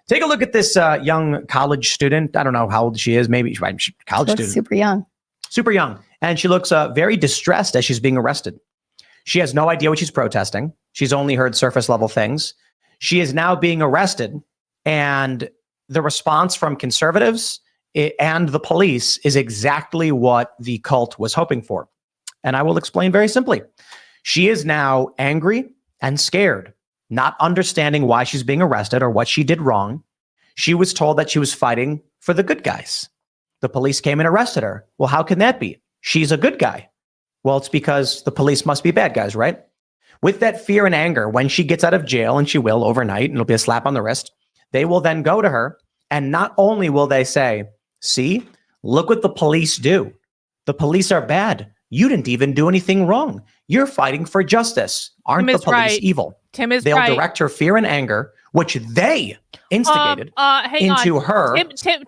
Take a look at this young college student. I don't know how old she is. Maybe she's a college student. Super young. Super young. And she looks very distressed as she's being arrested. She has no idea what she's protesting. She's only heard surface level things. She is now being arrested. And the response from conservatives and the police is exactly what the cult was hoping for. And I will explain very simply. She is now angry and scared, not understanding why she's being arrested or what she did wrong. She was told that she was fighting for the good guys. The police came and arrested her. Well, how can that be? She's a good guy. Well, it's because the police must be bad guys, right? With that fear and anger, when she gets out of jail, and she will overnight, and it'll be a slap on the wrist, they will then go to her, and not only will they say, see, look what the police do. The police are bad. You didn't even do anything wrong. You're fighting for justice. Aren't the police evil? Tim is They'll direct her fear and anger, which they instigated, into her.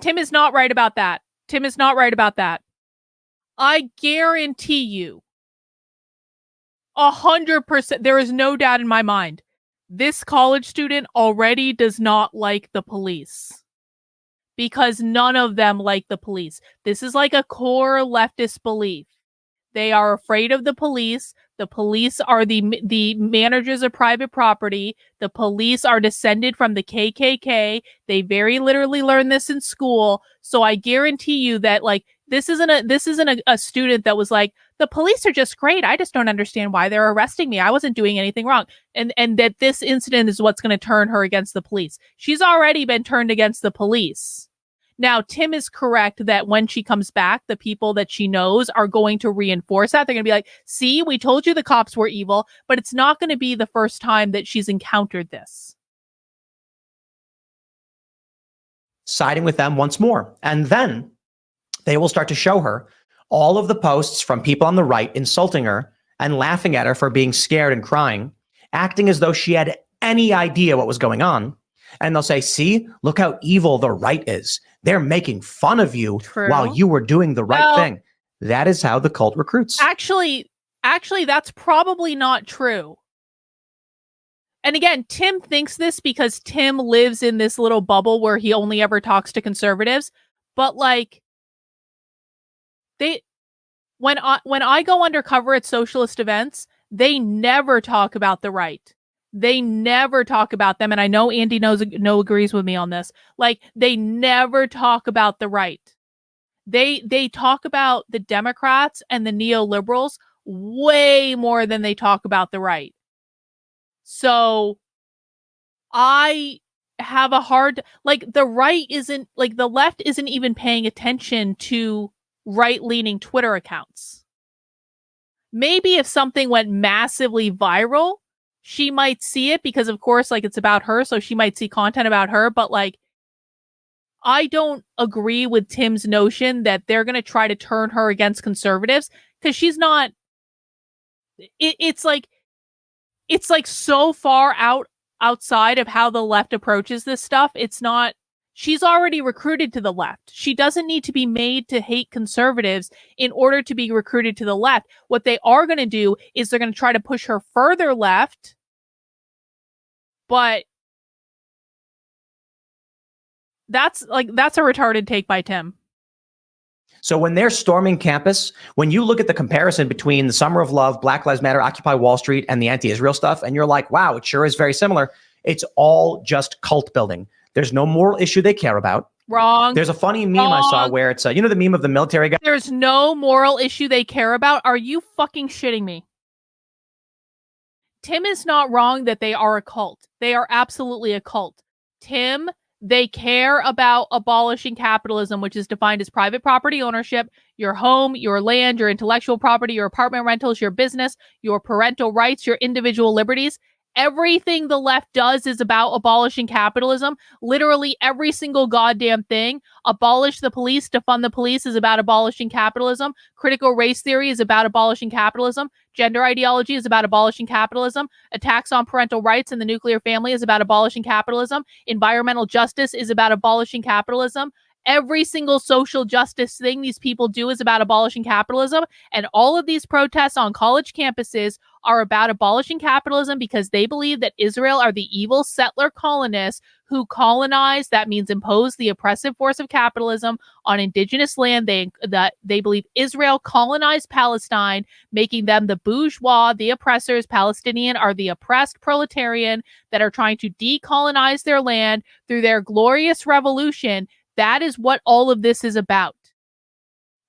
Tim is not right about that. Tim is not right about that. I guarantee you, 100%, there is no doubt in my mind, this college student already does not like the police. Because none of them like the police. This is like a core leftist belief. They are afraid of the police. The police are the managers of private property. The police are descended from the KKK. They very literally learned this in school. So I guarantee you that this isn't a student that was like, the police are just great. I just don't understand why they're arresting me. I wasn't doing anything wrong. And that this incident is what's going to turn her against the police. She's already been turned against the police. Now, Tim is correct that when she comes back, the people that she knows are going to reinforce that. They're going to be like, see, we told you the cops were evil, but it's not going to be the first time that she's encountered this. Siding with them once more. And then they will start to show her all of the posts from people on the right insulting her and laughing at her for being scared and crying, acting as though she had any idea what was going on. And they'll say, see, look how evil the right is. They're making fun of you while you were doing the right thing. That is how the cult recruits. Actually, that's probably not true. And again, Tim thinks this because Tim lives in this little bubble where he only ever talks to conservatives. But when I go undercover at socialist events, they never talk about the right. They never talk about them. And I know Andy agrees with me on this. They never talk about the right. They talk about the Democrats and the neoliberals way more than they talk about the right. So I have a hard, the right isn't, the left isn't even paying attention to right-leaning Twitter accounts. Maybe if something went massively viral, she might see it because, of course, it's about her, so she might see content about her. But, I don't agree with Tim's notion that they're going to try to turn her against conservatives because she's not. It's so far outside of how the left approaches this stuff. It's not. She's already recruited to the left. She doesn't need to be made to hate conservatives in order to be recruited to the left. What they are going to do is they're going to try to push her further left. But that's a retarded take by Tim. So when they're storming campus, when you look at the comparison between the Summer of Love, Black Lives Matter, Occupy Wall Street, and the anti-Israel stuff, and you're like, wow, it sure is very similar. It's all just cult building. There's no moral issue they care about. Wrong. There's a funny meme I saw where it's, the meme of the military guy. There's no moral issue they care about. Are you fucking shitting me? Tim is not wrong that they are a cult. They are absolutely a cult. Tim, they care about abolishing capitalism, which is defined as private property ownership, your home, your land, your intellectual property, your apartment rentals, your business, your parental rights, your individual liberties. Everything the left does is about abolishing capitalism. Literally every single goddamn thing. Abolish the police, defund the police is about abolishing capitalism. Critical race theory is about abolishing capitalism. Gender ideology is about abolishing capitalism. Attacks on parental rights and the nuclear family is about abolishing capitalism. Environmental justice is about abolishing capitalism. Every single social justice thing these people do is about abolishing capitalism. And all of these protests on college campuses are about abolishing capitalism because they believe that Israel are the evil settler colonists who colonize, that means impose the oppressive force of capitalism on indigenous land. They believe Israel colonized Palestine, making them the bourgeois, the oppressors. Palestinian are the oppressed proletarian that are trying to decolonize their land through their glorious revolution. That is what all of this is about.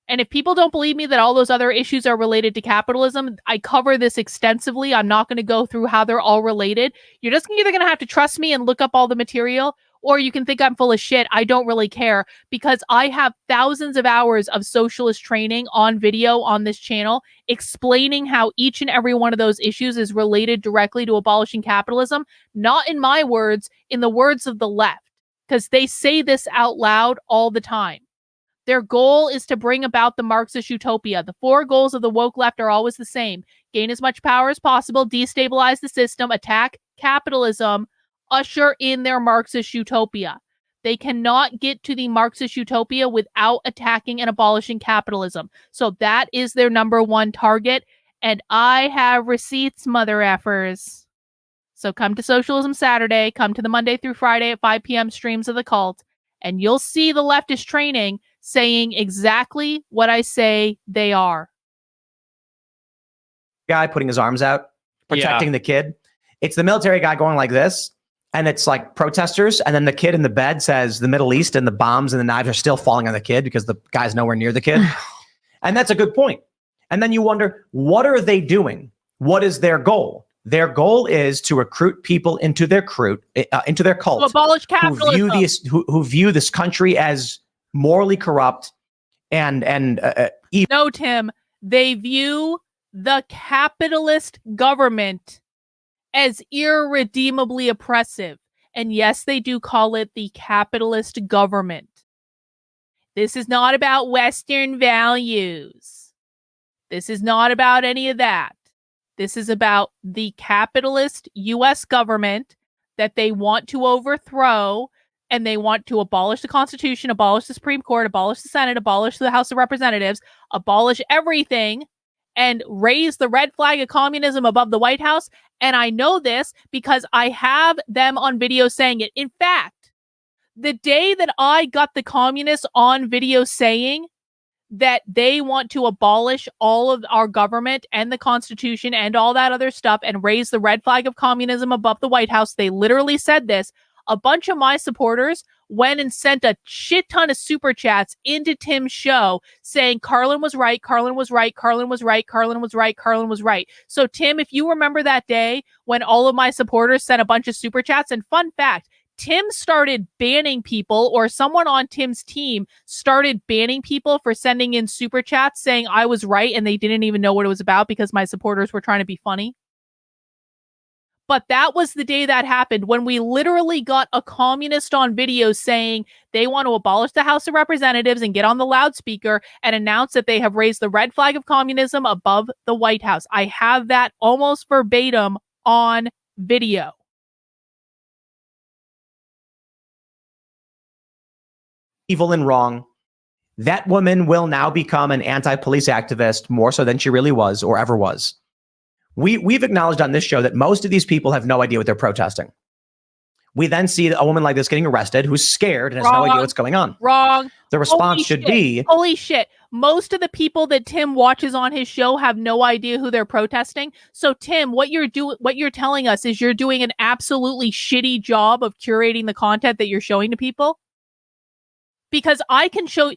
And if people don't believe me that all those other issues are related to capitalism, I cover this extensively. I'm not going to go through how they're all related. You're just either going to have to trust me and look up all the material, or you can think I'm full of shit. I don't really care because I have thousands of hours of socialist training on video on this channel explaining how each and every one of those issues is related directly to abolishing capitalism. Not in my words, in the words of the left, because they say this out loud all the time. Their goal is to bring about the Marxist utopia. The 4 goals of the woke left are always the same. Gain as much power as possible, destabilize the system, attack capitalism, usher in their Marxist utopia. They cannot get to the Marxist utopia without attacking and abolishing capitalism. So that is their number 1 target. And I have receipts, mother effers. So come to Socialism Saturday, come to the Monday through Friday at 5 p.m. streams of the cult, and you'll see the leftist training saying exactly what I say they are. Guy putting his arms out, protecting the kid. It's the military guy going like this, and it's like protesters, and then the kid in the bed says the Middle East and the bombs and the knives are still falling on the kid because the guy's nowhere near the kid. And that's a good point. And then you wonder, what are they doing? What is their goal? Their goal is to recruit people into their cult, to abolish capitalism, who view this country as morally corrupt and evil. No, Tim, they view the capitalist government as irredeemably oppressive. And yes, they do call it the capitalist government. This is not about Western values. This is not about any of that. This is about the capitalist U.S. government that they want to overthrow, and they want to abolish the Constitution, abolish the Supreme Court, abolish the Senate, abolish the House of Representatives, abolish everything, and raise the red flag of communism above the White House. And I know this because I have them on video saying it. In fact, the day that I got the communists on video saying that they want to abolish all of our government and the Constitution and all that other stuff and raise the red flag of communism above the White House, they literally said this. A bunch of my supporters went and sent a shit ton of super chats into Tim's show saying Carlin was right, Carlin was right, Carlin was right, Carlin was right, Carlin was right. So Tim, if you remember that day when all of my supporters sent a bunch of super chats, and fun fact, Tim started banning people, or someone on Tim's team started banning people for sending in super chats saying I was right and they didn't even know what it was about because my supporters were trying to be funny. But that was the day that happened, when we literally got a communist on video saying they want to abolish the House of Representatives and get on the loudspeaker and announce that they have raised the red flag of communism above the White House. I have that almost verbatim on video. Evil and wrong. That woman will now become an anti-police activist more so than she really was or ever was. We've acknowledged on this show that most of these people have no idea what they're protesting. We then see a woman like this getting arrested who's scared and has no idea what's going on. Wrong. The response should be, holy shit. Most of the people that Tim watches on his show have no idea who they're protesting. So Tim, what you're telling us is you're doing an absolutely shitty job of curating the content that you're showing to people. Because I can show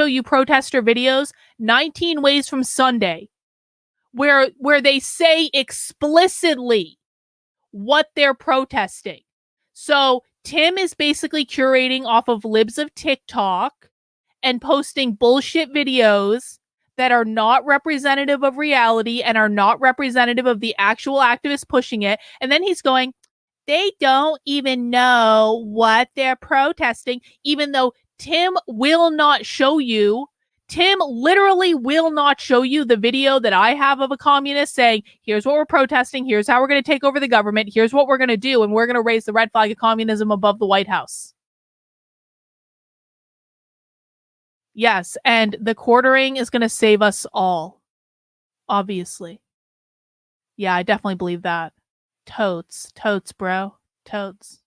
you protester videos 19 ways from Sunday where they say explicitly what they're protesting. So Tim is basically curating off of libs of TikTok and posting bullshit videos that are not representative of reality and are not representative of the actual activists pushing it. And then he's going, they don't even know what they're protesting, even though Tim will not show you. Tim literally will not show you the video that I have of a communist saying, here's what we're protesting, here's how we're going to take over the government, here's what we're going to do, and we're going to raise the red flag of communism above the White House. Yes, and the quartering is going to save us all. Obviously. Yeah, I definitely believe that. Totes, bro. Totes.